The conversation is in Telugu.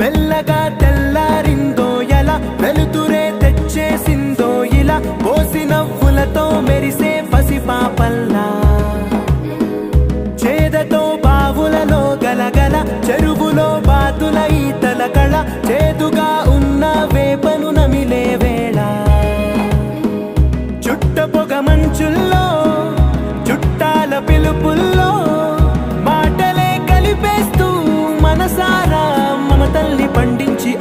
మెల్లగా తెల్లారిందో ఎలా వెలుతురే తెచ్చేసిందో ఇలా పోసి నవ్వులతో మెరిసే పసిపాపల్లా చేదతో బావులలో గలగల చెరువులో బాతుల ఈతల కళ చేదుగా ఉన్న వేపను నమిలే వేళ చుట్ట పొగ మంచుల్లో చుట్టాల పిలుపుల్లో మాటలే కలిపేస్తూ మనసారా మమతల్ని పండించి